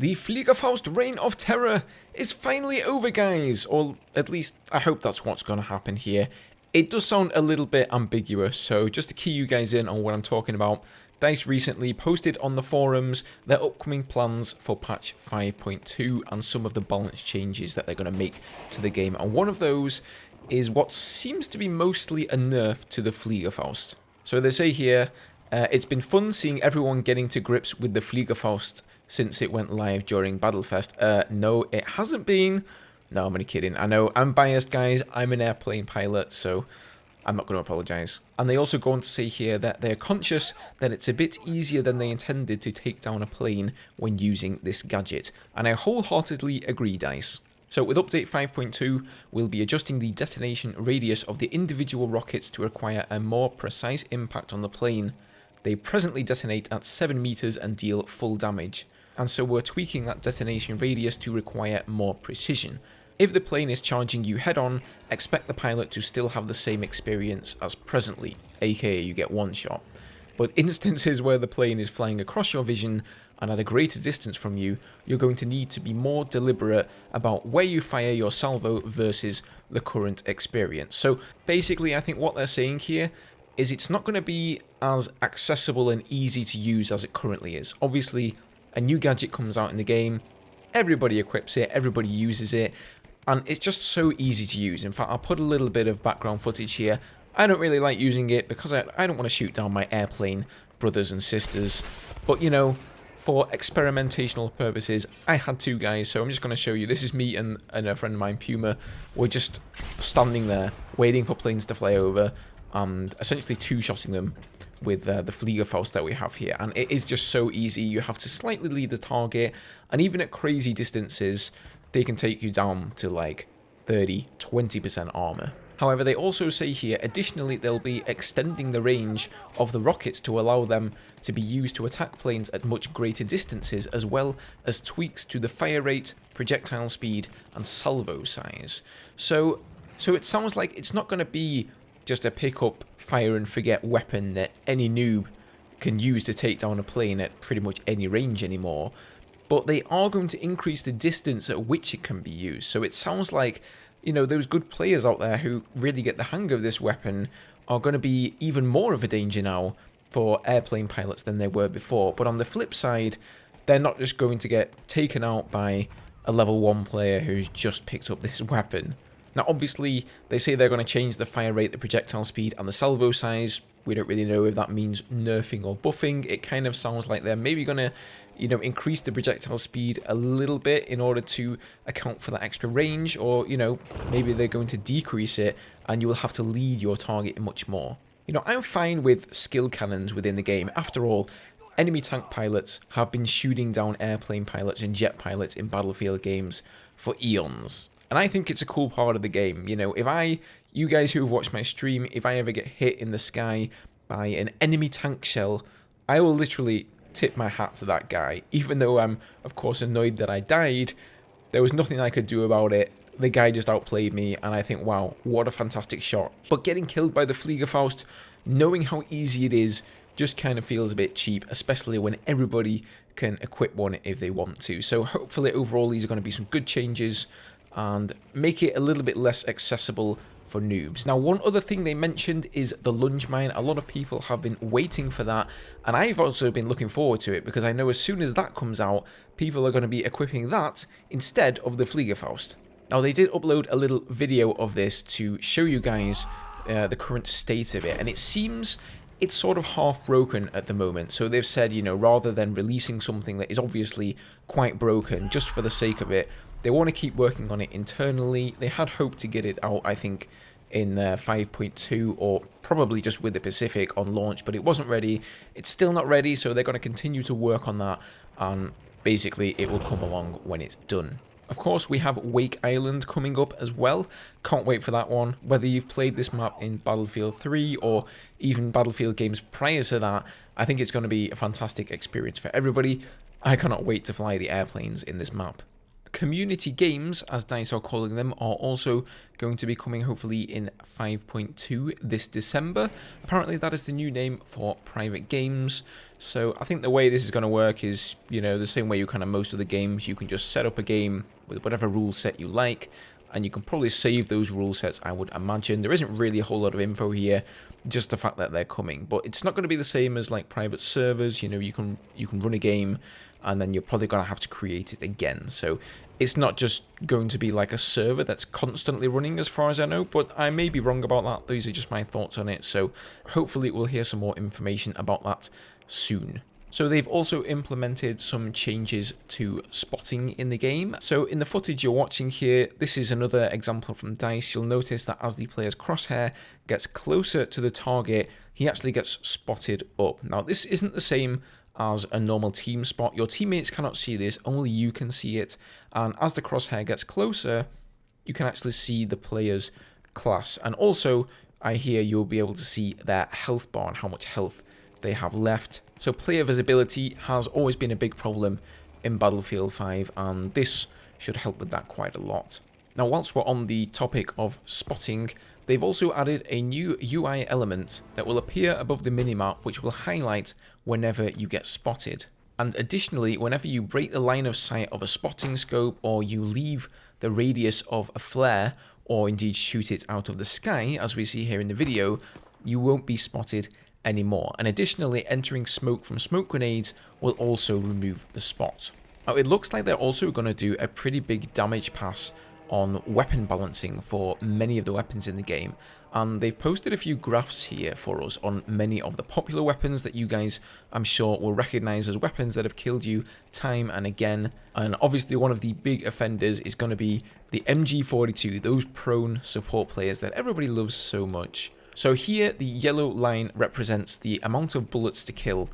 The Fliegerfaust reign of terror is finally over, guys, or at least I hope that's what's going to happen here. It does sound a little bit ambiguous, so just to key you guys in on what I'm talking about, DICE recently posted on the forums their upcoming plans for patch 5.2 and some of the balance changes that they're going to make to the game, and one of those is what seems to be mostly a nerf to the Fliegerfaust. So they say here, it's been fun seeing everyone getting to grips with the Fliegerfaust since it went live during Battlefest. No, it hasn't been. No, I'm only kidding. I know, I'm biased, guys. I'm an airplane pilot, so I'm not going to apologize. And they also go on to say here that they're conscious that it's a bit easier than they intended to take down a plane when using this gadget. And I wholeheartedly agree, DICE. So with update 5.2, we'll be adjusting the detonation radius of the individual rockets to require a more precise impact on the plane. They presently detonate at 7 meters and deal full damage, and so we're tweaking that detonation radius to require more precision. If the plane is charging you head-on, expect the pilot to still have the same experience as presently, aka you get one shot. But instances where the plane is flying across your vision and at a greater distance from you, you're going to need to be more deliberate about where you fire your salvo versus the current experience. So basically, I think what they're saying here is it's not going to be as accessible and easy to use as it currently is. Obviously, a new gadget comes out in the game, everybody equips it, everybody uses it, and it's just so easy to use. In fact, I'll put a little bit of background footage here. I don't really like using it because I don't want to shoot down my airplane brothers and sisters, but you know, for experimentational purposes, I had to, guys, so I'm just going to show you. This is me and a friend of mine, Puma. We're just standing there, waiting for planes to fly over, and essentially two-shotting them with the Fliegerfaust that we have here. And it is just so easy. You have to slightly lead the target, and even at crazy distances, they can take you down to like 30-20% armor. However, they also say here, additionally, they'll be extending the range of the rockets to allow them to be used to attack planes at much greater distances, as well as tweaks to the fire rate, projectile speed, and salvo size. So it sounds like it's not going to be just a pick-up, fire-and-forget weapon that any noob can use to take down a plane at pretty much any range anymore, but they are going to increase the distance at which it can be used. So it sounds like, you know, those good players out there who really get the hang of this weapon are going to be even more of a danger now for airplane pilots than they were before. But on the flip side, they're not just going to get taken out by a level 1 player who's just picked up this weapon. Now, obviously, they say they're going to change the fire rate, the projectile speed, and the salvo size. We don't really know if that means nerfing or buffing. It kind of sounds like they're maybe going to, you know, increase the projectile speed a little bit in order to account for that extra range, or, you know, maybe they're going to decrease it and you will have to lead your target much more. You know, I'm fine with skill cannons within the game. After all, enemy tank pilots have been shooting down airplane pilots and jet pilots in Battlefield games for eons. And I think it's a cool part of the game. You know, you guys who have watched my stream, if I ever get hit in the sky by an enemy tank shell, I will literally tip my hat to that guy. Even though I'm, of course, annoyed that I died, there was nothing I could do about it. The guy just outplayed me, and I think, wow, what a fantastic shot. But getting killed by the Fliegerfaust, knowing how easy it is, just kind of feels a bit cheap, especially when everybody can equip one if they want to. So hopefully, overall, these are going to be some good changes and make it a little bit less accessible for noobs. Now, one other thing they mentioned is the lunge mine. A lot of people have been waiting for that, and I've also been looking forward to it because I know as soon as that comes out, people are going to be equipping that instead of the Fliegerfaust. Now, they did upload a little video of this to show you guys the current state of it, and it seems it's sort of half broken at the moment. So they've said, you know, rather than releasing something that is obviously quite broken just for the sake of it, they want to keep working on it internally. They had hoped to get it out, I think, in 5.2 or probably just with the Pacific on launch, but it wasn't ready. It's still not ready, so they're going to continue to work on that, and basically it will come along when it's done. Of course, we have Wake Island coming up as well. Can't wait for that one. Whether you've played this map in Battlefield 3 or even Battlefield games prior to that, I think it's going to be a fantastic experience for everybody. I cannot wait to fly the airplanes in this map. community games, as DICE are calling them, are also going to be coming hopefully in 5.2 this December. Apparently that is the new name for private games. So I think the way this is going to work is, you know, the same way you kind of most of the games, you can just set up a game with whatever rule set you like, and you can probably save those rule sets, I would imagine. There isn't really a whole lot of info here, just the fact that they're coming. But it's not going to be the same as like private servers. You know, you can run a game, and then you're probably going to have to create it again. So it's not just going to be like a server that's constantly running as far as I know, but I may be wrong about that. These are just my thoughts on it. So hopefully we'll hear some more information about that soon. So they've also implemented some changes to spotting in the game. So in the footage you're watching here, this is another example from DICE. You'll notice that as the player's crosshair gets closer to the target, he actually gets spotted up. Now this isn't the same as a normal team spot. Your teammates cannot see this, only you can see it. And as the crosshair gets closer, you can actually see the player's class. And also, I hear you'll be able to see their health bar and how much health they have left. So player visibility has always been a big problem in Battlefield 5, and this should help with that quite a lot. Now, whilst we're on the topic of spotting, they've also added a new UI element that will appear above the minimap, which will highlight whenever you get spotted. And additionally, whenever you break the line of sight of a spotting scope, or you leave the radius of a flare, or indeed shoot it out of the sky, as we see here in the video, you won't be spotted anymore. And additionally, entering smoke from smoke grenades will also remove the spot. Now, it looks like they're also going to do a pretty big damage pass on weapon balancing for many of the weapons in the game, and they've posted a few graphs here for us on many of the popular weapons that you guys, I'm sure, will recognize as weapons that have killed you time and again. And obviously one of the big offenders is going to be the MG42, those prone support players that everybody loves so much. So here the yellow line represents the amount of bullets to kill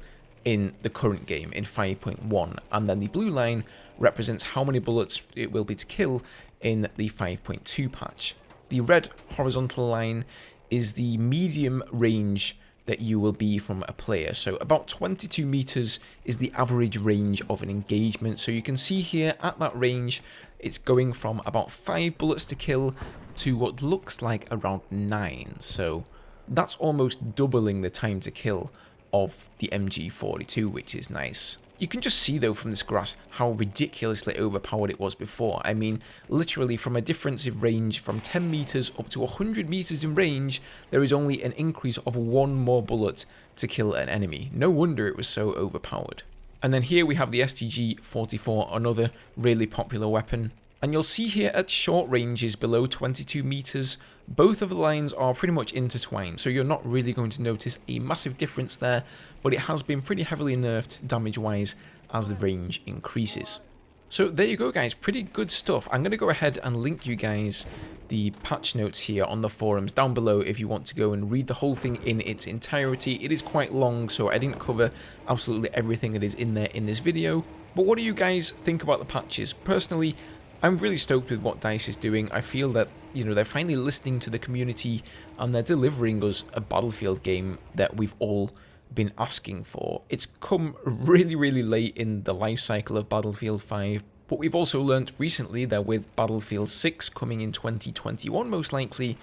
in the current game in 5.1, and then the blue line represents how many bullets it will be to kill in the 5.2 patch. The red horizontal line is the medium range that you will be from a player. So about 22 meters is the average range of an engagement. So you can see here at that range, it's going from about 5 bullets to kill to what looks like around 9. So that's almost doubling the time to kill of the MG42, which is nice. You can just see though from this graph how ridiculously overpowered it was before. I mean, literally from a differential range from 10 meters up to 100 meters in range, there is only an increase of 1 more bullet to kill an enemy. No wonder it was so overpowered. And then here we have the STG-44, another really popular weapon. And you'll see here at short ranges below 22 meters, both of the lines are pretty much intertwined, so you're not really going to notice a massive difference there, but it has been pretty heavily nerfed damage-wise as the range increases. So there you go guys, pretty good stuff. I'm going to go ahead and link you guys the patch notes here on the forums down below if you want to go and read the whole thing in its entirety. It is quite long, so I didn't cover absolutely everything that is in there in this video. But what do you guys think about the patches? Personally, I'm really stoked with what DICE is doing. I feel that, you know, they're finally listening to the community and they're delivering us a Battlefield game that we've all been asking for. It's come really, really late in the life cycle of Battlefield 5, but we've also learnt recently that with Battlefield 6 coming in 2021 most likely,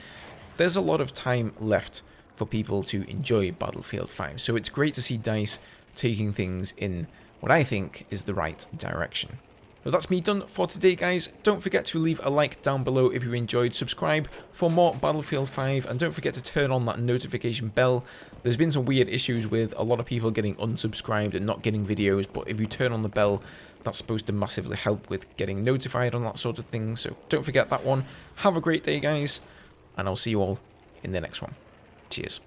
there's a lot of time left for people to enjoy Battlefield 5. So it's great to see DICE taking things in what I think is the right direction. Well, that's me done for today, guys. Don't forget to leave a like down below if you enjoyed, subscribe for more Battlefield 5, and don't forget to turn on that notification bell. There's been some weird issues with a lot of people getting unsubscribed and not getting videos, but if you turn on the bell, that's supposed to massively help with getting notified on that sort of thing, so don't forget that one. Have a great day, guys, and I'll see you all in the next one. Cheers.